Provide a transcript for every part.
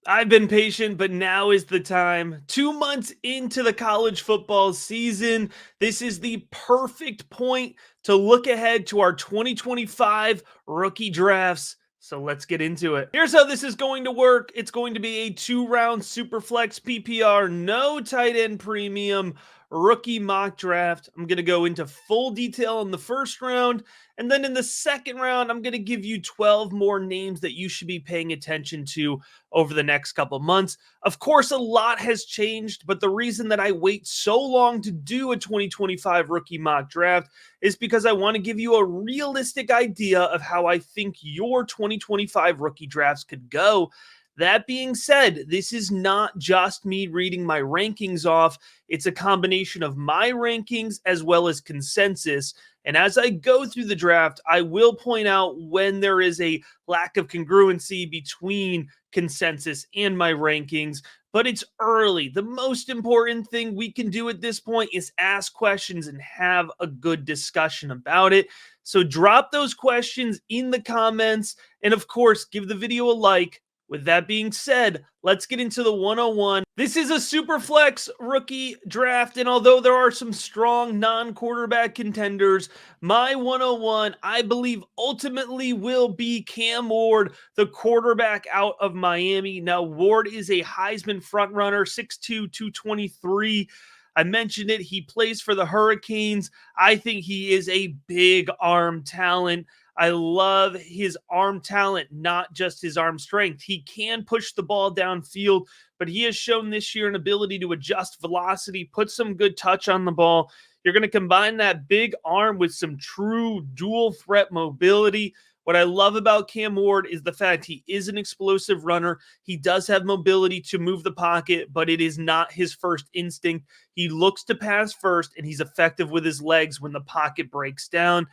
I've been patient, but now is the time. 2 months into the college football season, this is the perfect point to look ahead to our 2025 rookie drafts. So let's get into it. Here's how this is going to work. It's going to be a 2-round Superflex PPR, no tight end premium rookie mock draft. I'm going to go into full detail in the first round. And then in the second round, I'm going to give you 12 more names that you should be paying attention to over the next couple months. Of course, a lot has changed, but the reason that I wait so long to do a 2025 rookie mock draft is because I want to give you a realistic idea of how I think your 2025 rookie drafts could go. That being said, this is not just me reading my rankings off. It's a combination of my rankings as well as consensus. And as I go through the draft, I will point out when there is a lack of congruency between consensus and my rankings, but it's early. The most important thing we can do at this point is ask questions and have a good discussion about it. So drop those questions in the comments, and of course, give the video a like. With that being said, let's get into the 101. This is a super flex rookie draft, and although there are some strong non-quarterback contenders, my 101, I believe, ultimately will be Cam Ward, the quarterback out of Miami. Now, Ward is a Heisman frontrunner, 6'2", 223. I mentioned it. He plays for the Hurricanes. I think he is a big arm talent. I love his arm talent, not just his arm strength. He can push the ball downfield, but he has shown this year an ability to adjust velocity, put some good touch on the ball. You're going to combine that big arm with some true dual threat mobility. What I love about Cam Ward is the fact he is an explosive runner. He does have mobility to move the pocket, but it is not his first instinct. He looks to pass first, and he's effective with his legs when the pocket breaks down.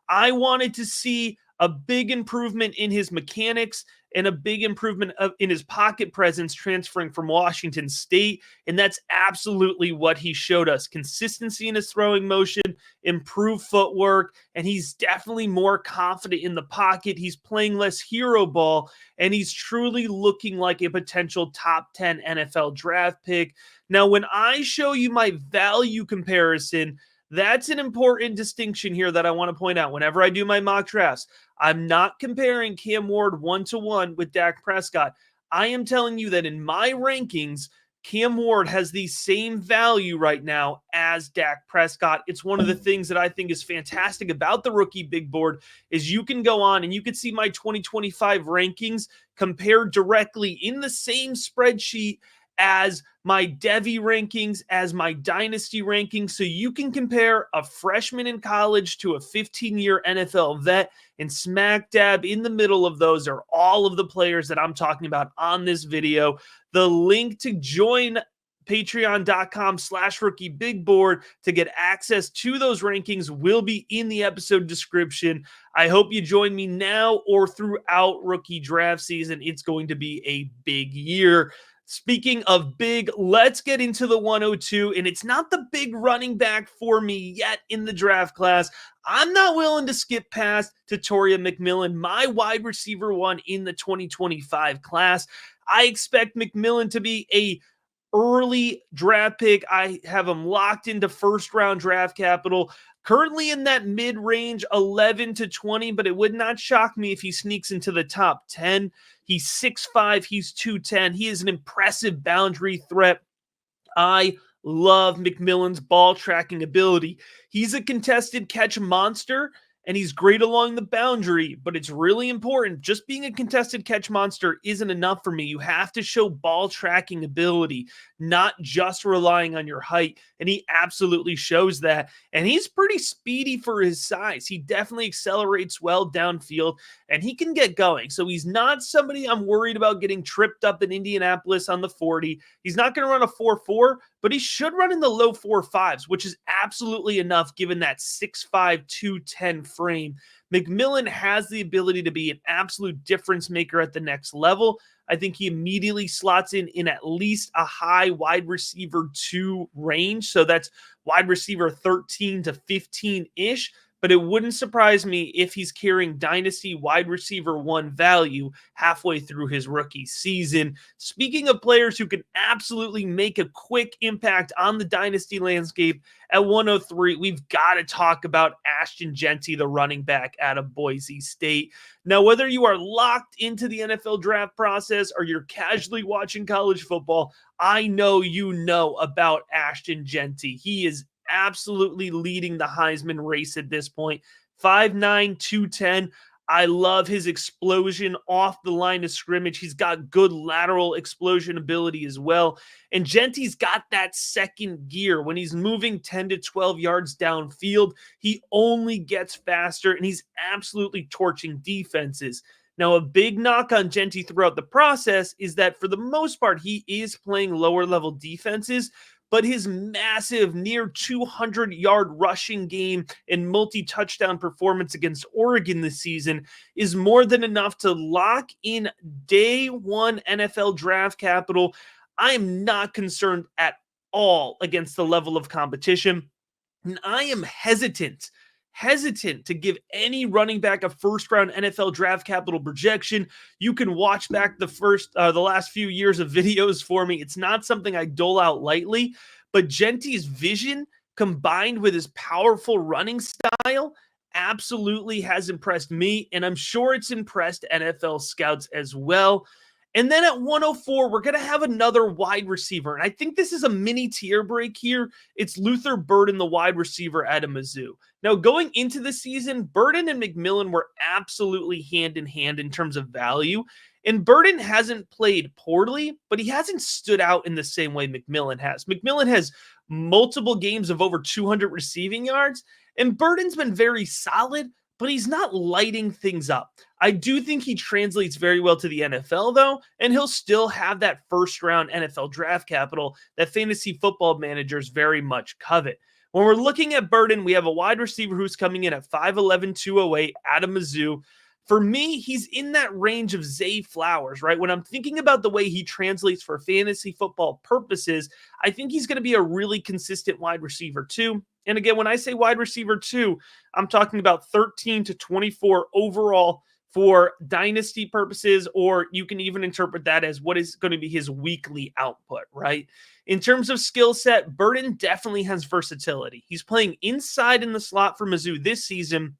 I wanted to see a big improvement in his mechanics and a big improvement in his pocket presence transferring from Washington State. And that's absolutely what he showed us. Consistency in his throwing motion, improved footwork, and he's definitely more confident in the pocket. He's playing less hero ball, and he's truly looking like a potential top 10 NFL draft pick. Now, when I show you my value comparison, that's an important distinction here that I want to point out. Whenever I do my mock drafts, I'm not comparing Cam Ward one-to-one with Dak Prescott. I am telling you that in my rankings, Cam Ward has the same value right now as Dak Prescott. It's one of the things that I think is fantastic about the rookie big board is you can go on and you can see my 2025 rankings compared directly in the same spreadsheet as my Devy rankings, as my dynasty rankings. So you can compare a freshman in college to a 15-year NFL vet, and smack dab in the middle of those are all of the players that I'm talking about on this video. The link to join patreon.com/rookie big board to get access to those rankings will be in the episode description. I hope you join me now or throughout rookie draft season. It's going to be a big year. Speaking of big, let's get into the 102, and it's not the big running back for me yet in the draft class. I'm not willing to skip past Tatoria McMillan, my wide receiver one in the 2025 class. I expect McMillan to be a early draft pick. I have him locked into first round draft capital. Currently in that mid-range 11 to 20, but it would not shock me if he sneaks into the top 10. He's 6'5", he's 210. He is an impressive boundary threat. I love McMillan's ball tracking ability. He's a contested catch monster, and he's great along the boundary, but it's really important. Just being a contested catch monster isn't enough for me. You have to show ball tracking ability, not just relying on your height, and he absolutely shows that. And he's pretty speedy for his size. He definitely accelerates well downfield, and he can get going. So he's not somebody I'm worried about getting tripped up in Indianapolis on the 40. He's not going to run a 4.4, but he should run in the low 4.5s, which is absolutely enough given that 6'5", 210 frame. McMillan has the ability to be an absolute difference maker at the next level. I think he immediately slots in at least a high wide receiver 2 range. So that's wide receiver 13 to 15-ish. but it wouldn't surprise me if he's carrying dynasty wide receiver one value halfway through his rookie season. Speaking of players who can absolutely make a quick impact on the dynasty landscape, at 103, we've got to talk about Ashton Jeanty, the running back out of Boise State. Now, whether you are locked into the NFL draft process or you're casually watching college football, I know you know about Ashton Jeanty. He is absolutely leading the Heisman race at this point. 5'9", 210. I love his explosion off the line of scrimmage. He's got good lateral explosion ability as well. And Jeanty's got that second gear. When he's moving 10 to 12 yards downfield, he only gets faster, and he's absolutely torching defenses. Now, a big knock on Jeanty throughout the process is that for the most part, he is playing lower level defenses, but his massive near 200-yard rushing game and multi-touchdown performance against Oregon this season is more than enough to lock in day one NFL draft capital. I am not concerned at all against the level of competition, and I am hesitant to give any running back a first-round NFL draft capital projection. You can watch back the last few years of videos for me. It's not something I dole out lightly, but Jeanty's vision combined with his powerful running style absolutely has impressed me, and I'm sure it's impressed NFL scouts as well. And then at 104, we're going to have another wide receiver. And I think this is a mini tier break here. It's Luther Burden, the wide receiver at Mizzou. Now, going into the season, Burden and McMillan were absolutely hand in hand in terms of value. And Burden hasn't played poorly, but he hasn't stood out in the same way McMillan has. McMillan has multiple games of over 200 receiving yards, and Burden's been very solid, but he's not lighting things up. I do think he translates very well to the NFL, though, and he'll still have that first-round NFL draft capital that fantasy football managers very much covet. When we're looking at Burden, we have a wide receiver who's coming in at 5'11", 208 out of Mizzou. For me, he's in that range of Zay Flowers, right? When I'm thinking about the way he translates for fantasy football purposes, I think he's going to be a really consistent wide receiver too. And again, when I say wide receiver too, I'm talking about 13 to 24 overall for dynasty purposes, or you can even interpret that as what is going to be his weekly output, right? In terms of skill set, Burden definitely has versatility. He's playing inside in the slot for Mizzou this season,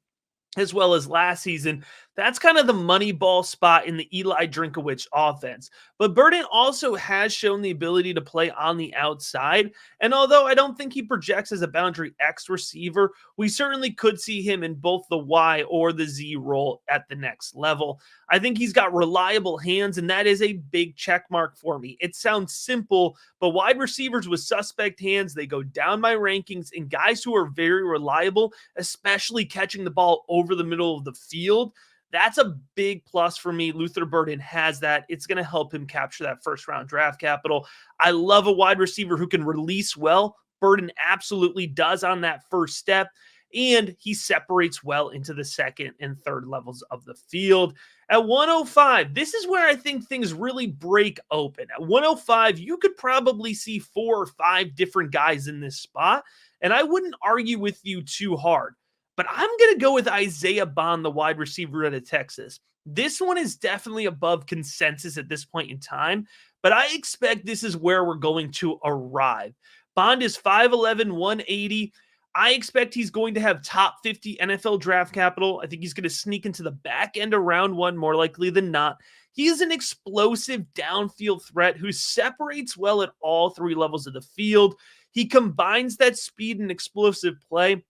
as well as last season. That's kind of the money ball spot in the Eli Drinkowicz offense. But Burden also has shown the ability to play on the outside. And although I don't think he projects as a boundary X receiver, we certainly could see him in both the Y or the Z role at the next level. I think he's got reliable hands, and that is a big check mark for me. It sounds simple, but wide receivers with suspect hands, they go down my rankings, and guys who are very reliable, especially catching the ball over the middle of the field, that's a big plus for me. Luther Burden has that. It's going to help him capture that first-round draft capital. I love a wide receiver who can release well. Burden absolutely does on that first step, and he separates well into the second and third levels of the field. At 105, this is where I think things really break open. At 105, you could probably see 4 or 5 different guys in this spot, and I wouldn't argue with you too hard. But I'm going to go with Isaiah Bond, the wide receiver out of Texas. This one is definitely above consensus at this point in time, but I expect this is where we're going to arrive. Bond is 5'11", 180. I expect he's going to have top 50 NFL draft capital. I think he's going to sneak into the back end of round 1 more likely than not. He is an explosive downfield threat who separates well at all 3 levels of the field. He combines that speed and explosive play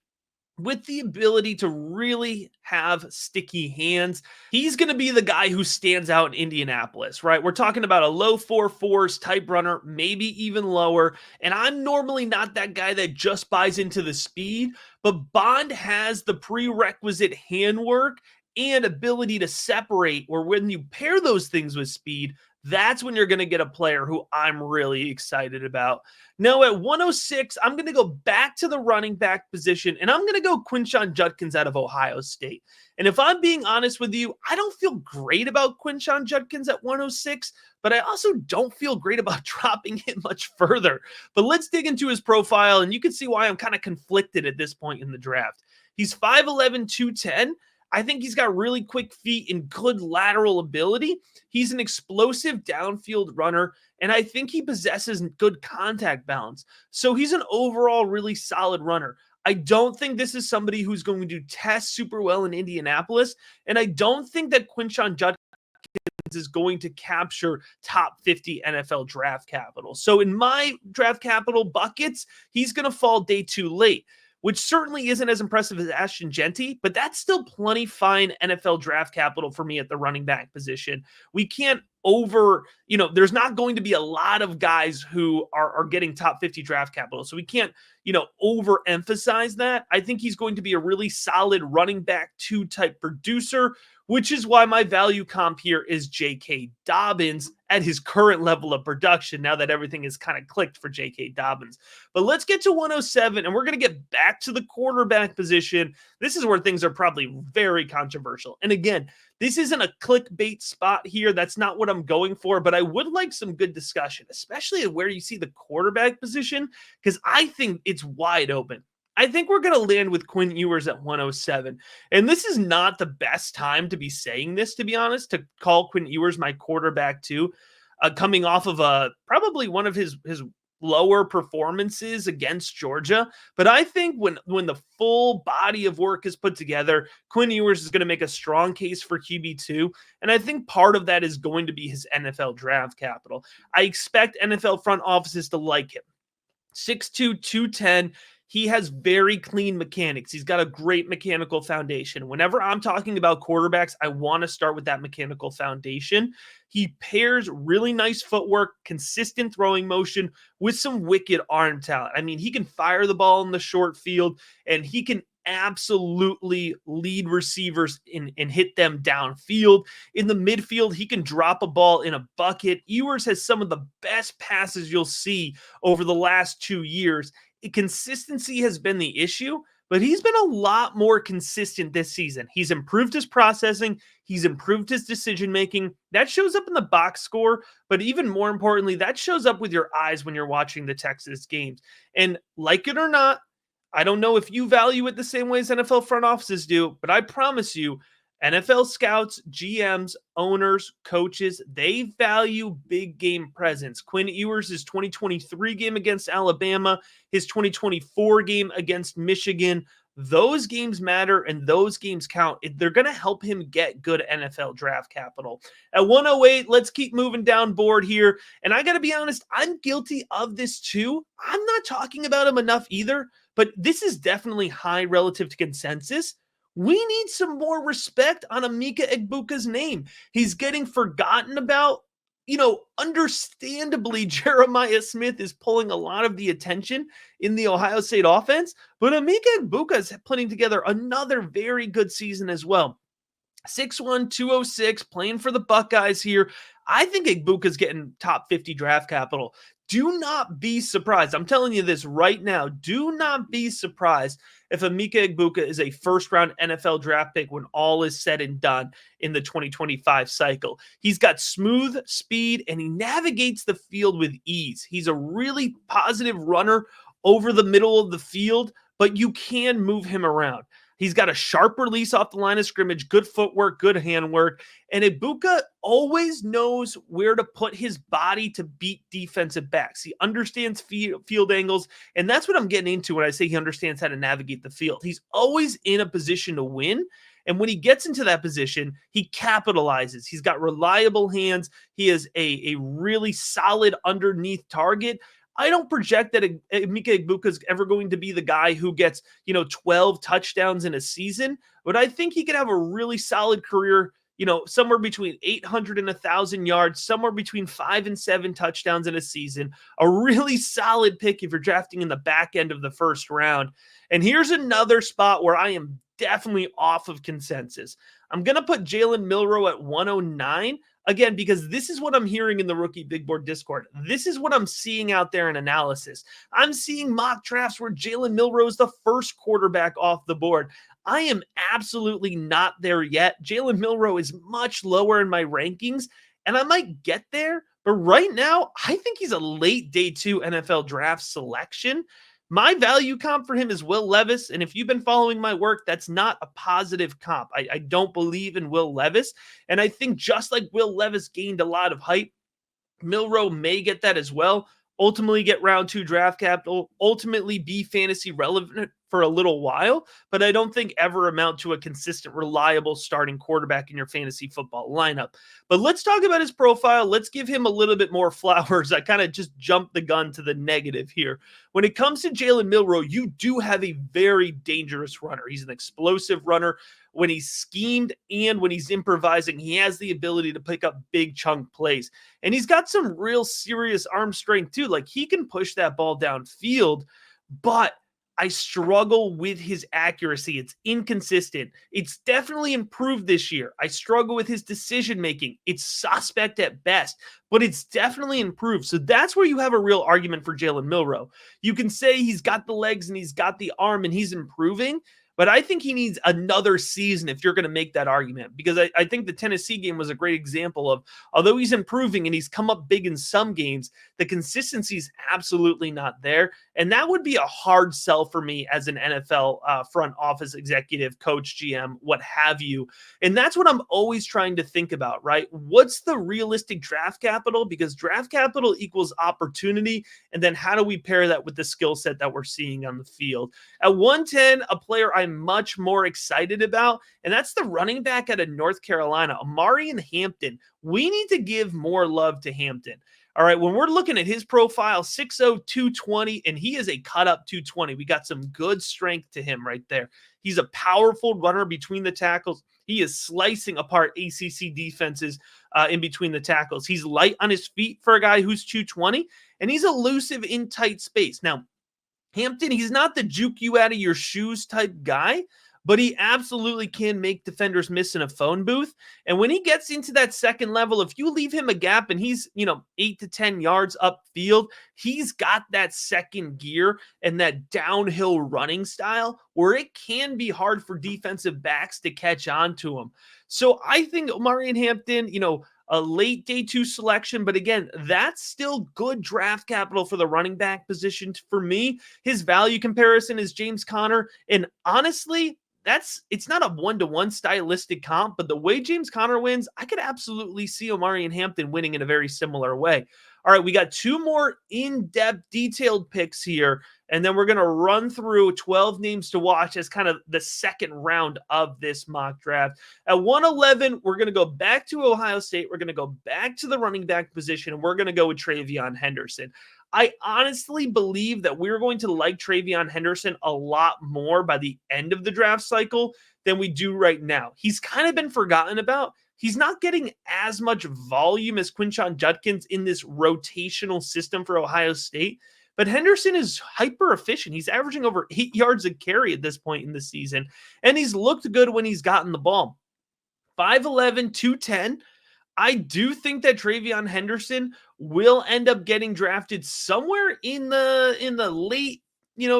with the ability to really have sticky hands. He's going to be the guy who stands out in Indianapolis, right? We're talking about a low 4.4s type runner, maybe even lower. And I'm normally not that guy that just buys into the speed, but Bond has the prerequisite handwork and ability to separate, or when you pair those things with speed, that's when you're going to get a player who I'm really excited about. Now at 106, I'm going to go back to the running back position, and I'm going to go Quinshon Judkins out of Ohio State. And if I'm being honest with you, I don't feel great about Quinshon Judkins at 106, but I also don't feel great about dropping him much further. But let's dig into his profile, and you can see why I'm kind of conflicted at this point in the draft. He's 5'11", 210. I think he's got really quick feet and good lateral ability. He's an explosive downfield runner, and I think he possesses good contact balance. So he's an overall really solid runner. I don't think this is somebody who's going to test super well in Indianapolis, and I don't think that Quinshon Judkins is going to capture top 50 NFL draft capital. So in my draft capital buckets, he's going to fall day 2 late, which certainly isn't as impressive as Ashton Jeanty, but that's still plenty fine NFL draft capital for me at the running back position. We can't there's not going to be a lot of guys who are getting top 50 draft capital. So we can't, overemphasize that. I think he's going to be a really solid running back 2 type producer, which is why my value comp here is J.K. Dobbins at his current level of production, now that everything is kind of clicked for J.K. Dobbins. But let's get to 107, and we're going to get back to the quarterback position. This is where things are probably very controversial. And again, this isn't a clickbait spot here. That's not what I'm going for, but I would like some good discussion, especially where you see the quarterback position, because I think it's wide open. I think we're going to land with Quinn Ewers at 107. And this is not the best time to be saying this, to be honest, to call Quinn Ewers my quarterback too, coming off of probably one of his lower performances against Georgia. But I think when the full body of work is put together, Quinn Ewers is going to make a strong case for QB2. And I think part of that is going to be his NFL draft capital. I expect NFL front offices to like him. 6'2", 210. He has very clean mechanics. He's got a great mechanical foundation. Whenever I'm talking about quarterbacks, I want to start with that mechanical foundation. He pairs really nice footwork, consistent throwing motion with some wicked arm talent. I mean, he can fire the ball in the short field, and he can absolutely lead receivers and hit them downfield. In the midfield, he can drop a ball in a bucket. Ewers has some of the best passes you'll see over the last 2 years. Consistency has been the issue, but he's been a lot more consistent this season. He's improved his processing. He's improved his decision-making. That shows up in the box score, but even more importantly, that shows up with your eyes when you're watching the Texas games. And like it or not, I don't know if you value it the same way as NFL front offices do, but I promise you, NFL scouts, GMs, owners, coaches, they value big game presence. Quinn Ewers' 2023 game against Alabama, his 2024 game against Michigan, those games matter and those games count. They're going to help him get good NFL draft capital. At 108, let's keep moving down board here. And I got to be honest, I'm guilty of this too. I'm not talking about him enough either, but this is definitely high relative to consensus. We need some more respect on Emeka Egbuka's name. He's getting forgotten about. Understandably, Jeremiah Smith is pulling a lot of the attention in the Ohio State offense, but Emeka Egbuka is putting together another very good season as well. 6'1", 206, playing for the Buckeyes here. I think Egbuka's getting top 50 draft capital. Do not be surprised. I'm telling you this right now. Do not be surprised if Emeka Egbuka is a first-round NFL draft pick when all is said and done in the 2025 cycle. He's got smooth speed, and he navigates the field with ease. He's a really positive runner over the middle of the field, but you can move him around. He's got a sharp release off the line of scrimmage, good footwork, good handwork, and Egbuka always knows where to put his body to beat defensive backs. He understands field angles, and that's what I'm getting into when I say he understands how to navigate the field. He's always in a position to win, and when he gets into that position, he capitalizes. He's got reliable hands. He has a really solid underneath target. I don't project that Emeka Egbuka is ever going to be the guy who gets, 12 touchdowns in a season, but I think he could have a really solid career, somewhere between 800 and 1,000 yards, somewhere between 5 and 7 touchdowns in a season. A really solid pick if you're drafting in the back end of the first round. And here's another spot where I am definitely off of consensus. I'm going to put Jalen Milroe at 109. Again, because this is what I'm hearing in the Rookie Big Board Discord. This is what I'm seeing out there in analysis. I'm seeing mock drafts where Jalen Milroe is the first quarterback off the board. I am absolutely not there yet. Jalen Milroe is much lower in my rankings, and I might get there. But right now, I think he's a late day 2 NFL draft selection. My value comp for him is Will Levis. And if you've been following my work, that's not a positive comp. I don't believe in Will Levis. And I think just like Will Levis gained a lot of hype, Milroe may get that as well. Ultimately get round 2 draft capital, ultimately be fantasy relevant for a little while, but I don't think ever amount to a consistent, reliable starting quarterback in your fantasy football lineup. But let's talk about his profile. Let's give him a little bit more flowers. I kind of just jumped the gun to the negative here. When it comes to Jalen Milroe, you do have a very dangerous runner. He's an explosive runner. When he's schemed and when he's improvising, he has the ability to pick up big chunk plays. And he's got some real serious arm strength too. Like he can push that ball downfield, but I struggle with his accuracy. It's inconsistent. It's definitely improved this year. I struggle with his decision making. It's suspect at best, but it's definitely improved. So that's where you have a real argument for Jalen Milroe. You can say he's got the legs and he's got the arm and he's improving, but I think he needs another season if you're going to make that argument, because I think the Tennessee game was a great example of, although he's improving and he's come up big in some games, the consistency is absolutely not there. And that would be a hard sell for me as an NFL front office executive, coach, GM, what have you. And that's what I'm always trying to think about, right? What's the realistic draft capital? Because draft capital equals opportunity. And then how do we pair that with the skill set that we're seeing on the field? At 110, a player I'm much more excited about, and that's the running back out of North Carolina, Omarion Hampton. We need to give more love to Hampton. All right, when we're looking at his profile, 6'0", 220, and he is a cut-up 220. We got some good strength to him right there. He's a powerful runner between the tackles. He is slicing apart ACC defenses in between the tackles. He's light on his feet for a guy who's 220, and he's elusive in tight space. Now, Hampton, he's not the juke you out of your shoes type guy, but he absolutely can make defenders miss in a phone booth. And when he gets into that second level, if you leave him a gap and he's, 8 to 10 yards upfield, he's got that second gear and that downhill running style where it can be hard for defensive backs to catch on to him. So I think Omarion Hampton, a late day 2 selection, but again, that's still good draft capital for the running back position. For me, his value comparison is James Conner. And honestly, it's not a 1-to-1 stylistic comp, but the way James Conner wins, I could absolutely see Omarion Hampton winning in a very similar way. All right, we got 2 more in-depth detailed picks here, and then we're going to run through 12 names to watch as kind of the second round of this mock draft. At 111, we're going to go back to Ohio State. We're going to go back to the running back position, and we're going to go with TreVeyon Henderson. I honestly believe that we're going to like TreVeyon Henderson a lot more by the end of the draft cycle than we do right now. He's kind of been forgotten about. He's not getting as much volume as Quinshon Judkins in this rotational system for Ohio State, but Henderson is hyper efficient. He's averaging over 8 yards a carry at this point in the season, and he's looked good when he's gotten the ball. 5'11", 210. I do think that TreVeyon Henderson will end up getting drafted somewhere in the late,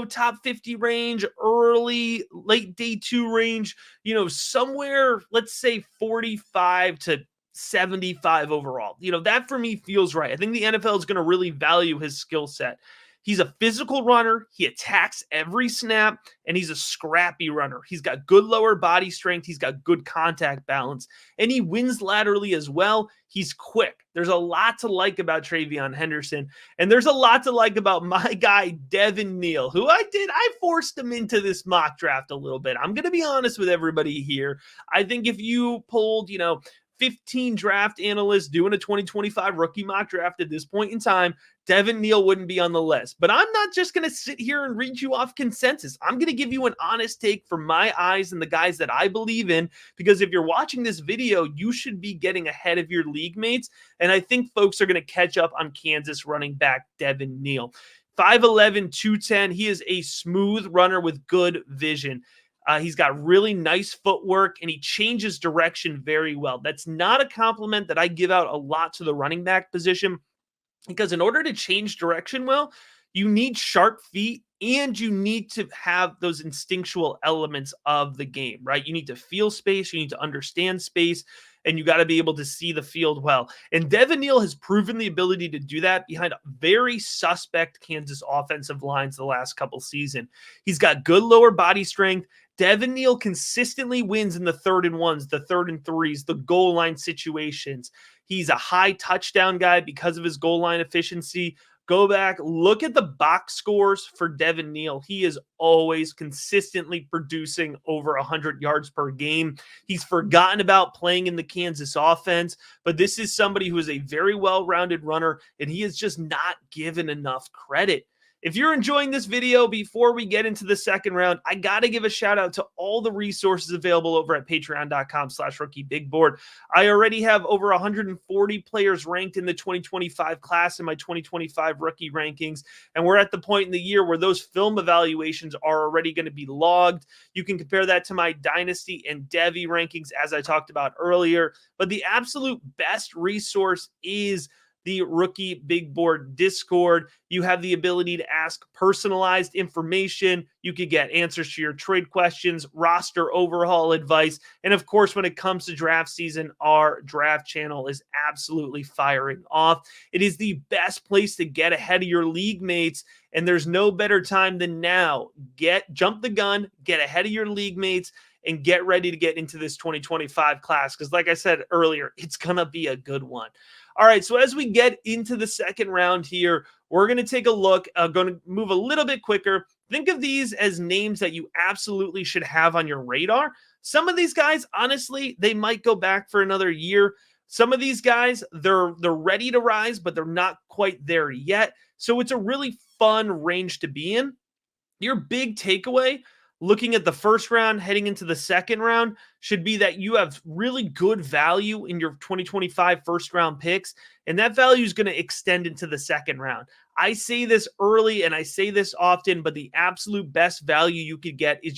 top 50 range, late day 2 range, somewhere, let's say 45 to 75 overall. That for me feels right. I think the NFL is going to really value his skill set. He's a physical runner. He attacks every snap, and he's a scrappy runner. He's got good lower body strength. He's got good contact balance, and he wins laterally as well. He's quick. There's a lot to like about TreVeyon Henderson, and there's a lot to like about my guy, Devin Neal, who I forced him into this mock draft a little bit. I'm going to be honest with everybody here. I think if you pulled, 15 draft analysts doing a 2025 rookie mock draft at this point in time, Devin Neal wouldn't be on the list. But I'm not just going to sit here and read you off consensus. I'm going to give you an honest take from my eyes and the guys that I believe in, because if you're watching this video, you should be getting ahead of your league mates. And I think folks are going to catch up on Kansas running back Devin Neal. 5'11", 210. He is a smooth runner with good vision. He's got really nice footwork and he changes direction very well. That's not a compliment that I give out a lot to the running back position because in order to change direction well, you need sharp feet and you need to have those instinctual elements of the game, right? You need to feel space, you need to understand space, and you got to be able to see the field well. And Devin Neal has proven the ability to do that behind very suspect Kansas offensive lines the last couple seasons. He's got good lower body strength. Devin Neal consistently wins in the 3rd and 1s, the 3rd and 3s, the goal line situations. He's a high touchdown guy because of his goal line efficiency. Go back, look at the box scores for Devin Neal. He is always consistently producing over 100 yards per game. He's forgotten about playing in the Kansas offense, but this is somebody who is a very well-rounded runner, and he is just not given enough credit. If you're enjoying this video, before we get into the second round, I got to give a shout out to all the resources available over at patreon.com/rookiebigboard. I already have over 140 players ranked in the 2025 class in my 2025 rookie rankings. And we're at the point in the year where those film evaluations are already going to be logged. You can compare that to my dynasty and Devy rankings, as I talked about earlier. But the absolute best resource is the Rookie Big Board Discord. You have the ability to ask personalized information. You could get answers to your trade questions, roster overhaul advice. And of course, when it comes to draft season, our draft channel is absolutely firing off. It is the best place to get ahead of your league mates. And there's no better time than now. Jump the gun, get ahead of your league mates, and get ready to get into this 2025 class. Because like I said earlier, it's going to be a good one. All right, so as we get into the second round here, we're going to take a look. Going to move a little bit quicker. Think of these as names that you absolutely should have on your radar. Some of these guys, honestly, they might go back for another year. Some of these guys, they're ready to rise, but they're not quite there yet. So it's a really fun range to be in. Your big takeaway looking at the first round, heading into the second round, should be that you have really good value in your 2025 first round picks, and that value is going to extend into the second round. I say this early and I say this often, but the absolute best value you could get is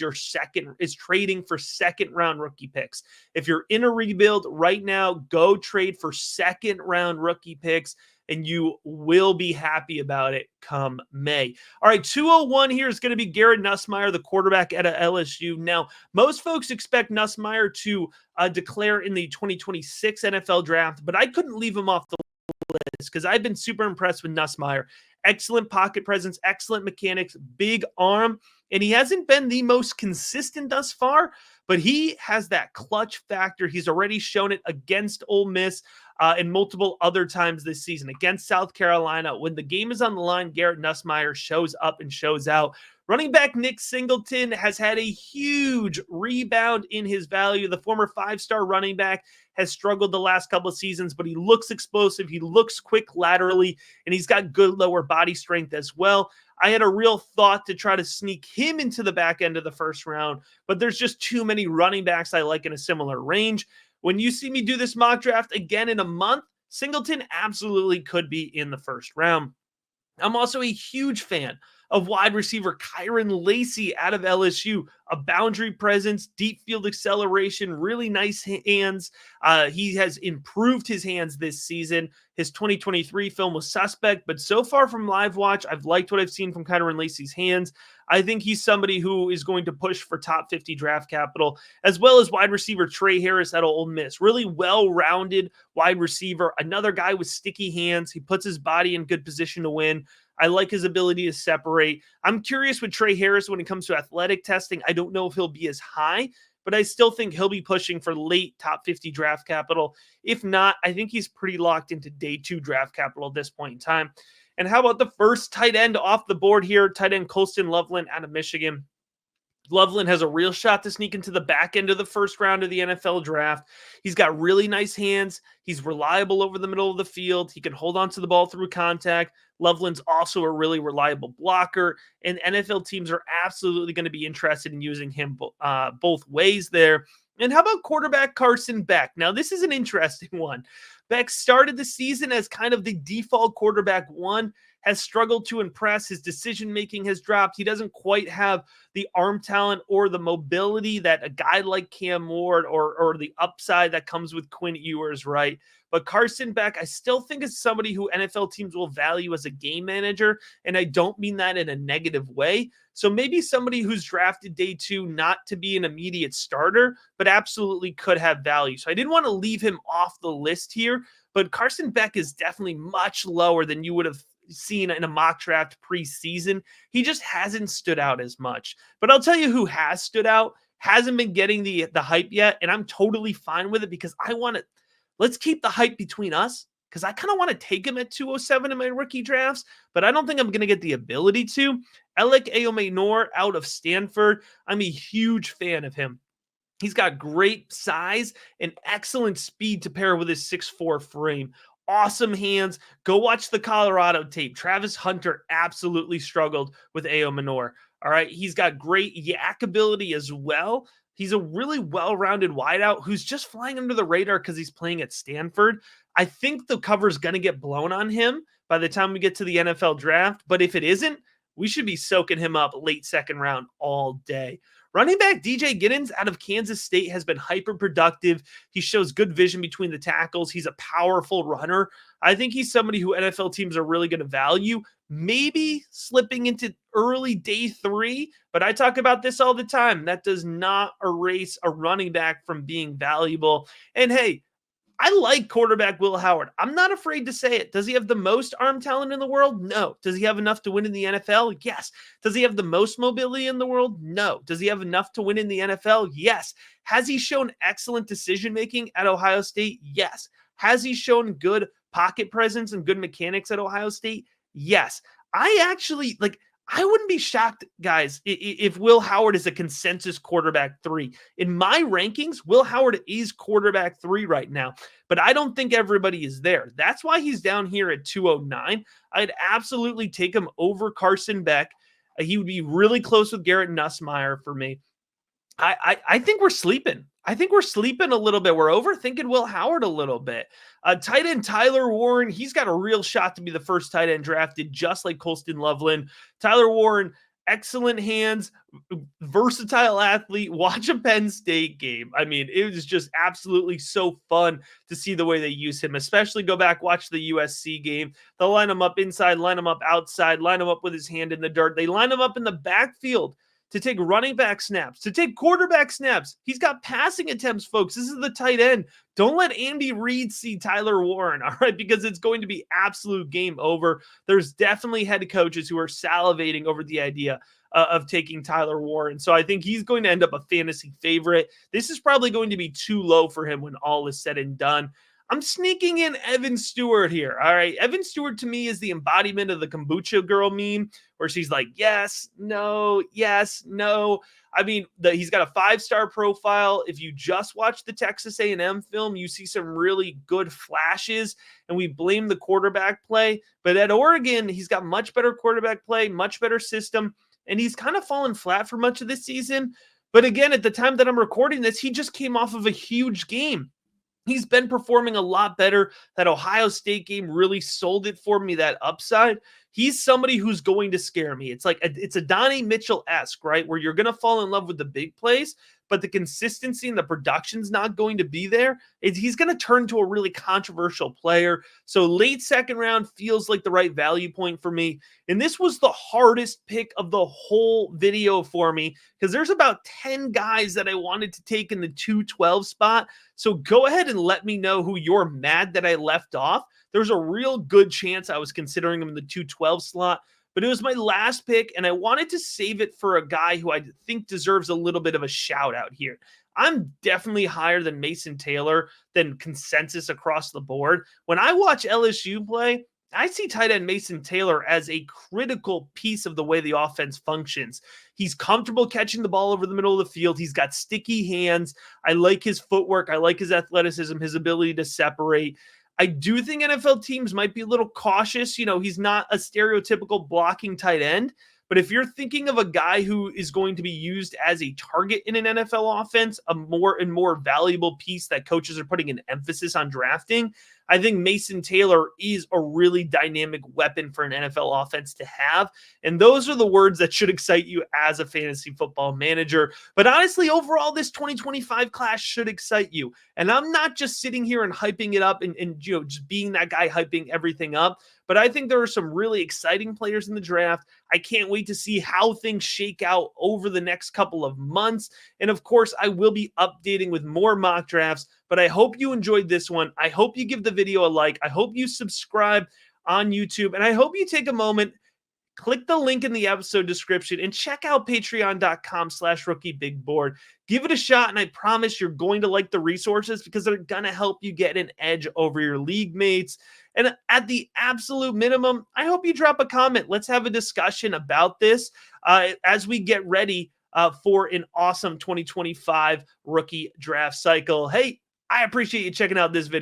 trading for second round rookie picks. If you're in a rebuild right now, go trade for second round rookie picks, and you will be happy about it come May. All right, 201 here is going to be Garrett Nussmeier, the quarterback at LSU. Now, most folks expect Nussmeier to declare in the 2026 NFL draft, but I couldn't leave him off the list because I've been super impressed with Nussmeier. Excellent pocket presence, excellent mechanics, big arm, and he hasn't been the most consistent thus far, but he has that clutch factor. He's already shown it against Ole Miss and multiple other times this season. Against South Carolina, when the game is on the line, Garrett Nussmeier shows up and shows out. Running back Nick Singleton has had a huge rebound in his value. The former 5-star running back has struggled the last couple of seasons, but he looks explosive. He looks quick laterally, and he's got good lower body strength as well. I had a real thought to try to sneak him into the back end of the first round, but there's just too many running backs I like in a similar range. When you see me do this mock draft again in a month, Singleton absolutely could be in the first round. I'm also a huge fan of wide receiver Kyren Lacy out of LSU. A boundary presence, deep field acceleration, really nice hands. He has improved his hands this season. His 2023 film was suspect, but so far from live watch, I've liked what I've seen from Kyren Lacy's hands. I think he's somebody who is going to push for top 50 draft capital, as well as wide receiver Trey Harris out of Ole Miss. Really well-rounded wide receiver. Another guy with sticky hands. He puts his body in good position to win. I like his ability to separate. I'm curious with Trey Harris when it comes to athletic testing. I don't know if he'll be as high, but I still think he'll be pushing for late top 50 draft capital. If not, I think he's pretty locked into day 2 draft capital at this point in time. And how about the first tight end off the board here? Tight end Colston Loveland out of Michigan. Loveland has a real shot to sneak into the back end of the first round of the NFL draft. He's got really nice hands. He's reliable over the middle of the field. He can hold on to the ball through contact. Loveland's also a really reliable blocker, and NFL teams are absolutely going to be interested in using him both ways there. And how about quarterback Carson Beck? Now, this is an interesting one. Beck started the season as kind of the default quarterback one, has struggled to impress. His decision making has dropped. He doesn't quite have the arm talent or the mobility that a guy like Cam Ward or the upside that comes with Quinn Ewers, right? But Carson Beck, I still think is somebody who NFL teams will value as a game manager, and I don't mean that in a negative way. So maybe somebody who's drafted day 2 not to be an immediate starter, but absolutely could have value. So I didn't want to leave him off the list here, but Carson Beck is definitely much lower than you would have seen in a mock draft preseason. He just hasn't stood out as much. But I'll tell you who has stood out, hasn't been getting the hype yet, and I'm totally fine with it because I want to let's keep the hype between us because I kind of want to take him at 207 in my rookie drafts, but I don't think I'm going to get the ability to. Alec Ayomenor out of Stanford. I'm a huge fan of him. He's got great size and excellent speed to pair with his 6'4 frame. Awesome hands. Go watch the Colorado tape. Travis Hunter absolutely struggled with Ayomenor. All right. He's got great yak ability as well. He's a really well-rounded wideout who's just flying under the radar because he's playing at Stanford. I think the cover's going to get blown on him by the time we get to the NFL draft. But if it isn't, we should be soaking him up late second round all day. Running back DJ Giddens out of Kansas State has been hyper productive. He shows good vision between the tackles. He's a powerful runner. I think he's somebody who NFL teams are really going to value, maybe slipping into early day 3. But I talk about this all the time. That does not erase a running back from being valuable. And hey, I like quarterback Will Howard. I'm not afraid to say it. Does he have the most arm talent in the world? No. Does he have enough to win in the NFL? Yes. Does he have the most mobility in the world? No. Does he have enough to win in the NFL? Yes. Has he shown excellent decision-making at Ohio State? Yes. Has he shown good pocket presence and good mechanics at Ohio State? Yes. I wouldn't be shocked, guys, if Will Howard is a consensus quarterback 3. In my rankings, Will Howard is quarterback 3 right now, but I don't think everybody is there. That's why he's down here at 209. I'd absolutely take him over Carson Beck. He would be really close with Garrett Nussmeier for me. I think we're sleeping. I think we're sleeping a little bit. We're overthinking Will Howard a little bit. Tight end Tyler Warren, he's got a real shot to be the first tight end drafted, just like Colston Loveland. Tyler Warren, excellent hands, versatile athlete. Watch a Penn State game. I mean, it was just absolutely so fun to see the way they use him, especially go back, watch the USC game. They'll line him up inside, line him up outside, line him up with his hand in the dirt. They line him up in the backfield to take running back snaps, to take quarterback snaps. He's got passing attempts, folks. This is the tight end. Don't let Andy Reid see Tyler Warren, all right, because it's going to be absolute game over. There's definitely head coaches who are salivating over the idea of taking Tyler Warren. So I think he's going to end up a fantasy favorite. This is probably going to be too low for him when all is said and done. I'm sneaking in Evan Stewart here. All right. Evan Stewart to me is the embodiment of the kombucha girl meme where she's like, yes, no, yes, no. I mean, he's got a 5-star profile. If you just watch the Texas A&M film, you see some really good flashes, and we blame the quarterback play. But at Oregon, he's got much better quarterback play, much better system, and he's kind of fallen flat for much of this season. But again, at the time that I'm recording this, he just came off of a huge game. He's been performing a lot better. That Ohio State game really sold it for me, that upside. He's somebody who's going to scare me. It's like it's a Donnie Mitchell-esque, right? Where you're going to fall in love with the big plays, but the consistency and the production's not going to be there. He's going to turn to a really controversial player. So late second round feels like the right value point for me. And this was the hardest pick of the whole video for me because there's about 10 guys that I wanted to take in the 212 spot. So go ahead and let me know who you're mad that I left off. There's a real good chance I was considering him in the 212 slot, but it was my last pick, and I wanted to save it for a guy who I think deserves a little bit of a shout out here. I'm definitely higher than Mason Taylor than consensus across the board. When I watch LSU play, I see tight end Mason Taylor as a critical piece of the way the offense functions. He's comfortable catching the ball over the middle of the field. He's got sticky hands. I like his footwork. I like his athleticism, his ability to separate. I do think NFL teams might be a little cautious. You know, he's not a stereotypical blocking tight end, but if you're thinking of a guy who is going to be used as a target in an NFL offense, a more and more valuable piece that coaches are putting an emphasis on drafting, I think Mason Taylor is a really dynamic weapon for an NFL offense to have. And those are the words that should excite you as a fantasy football manager. But honestly, overall, this 2025 class should excite you. And I'm not just sitting here and hyping it up and just being that guy hyping everything up. But I think there are some really exciting players in the draft. I can't wait to see how things shake out over the next couple of months. And of course, I will be updating with more mock drafts. But I hope you enjoyed this one. I hope you give the video a like. I hope you subscribe on YouTube. And I hope you take a moment, click the link in the episode description, and check out patreon.com/rookiebigboard. Give it a shot, and I promise you're going to like the resources because they're going to help you get an edge over your league mates. And at the absolute minimum, I hope you drop a comment. Let's have a discussion about this as we get ready for an awesome 2025 rookie draft cycle. Hey, I appreciate you checking out this video.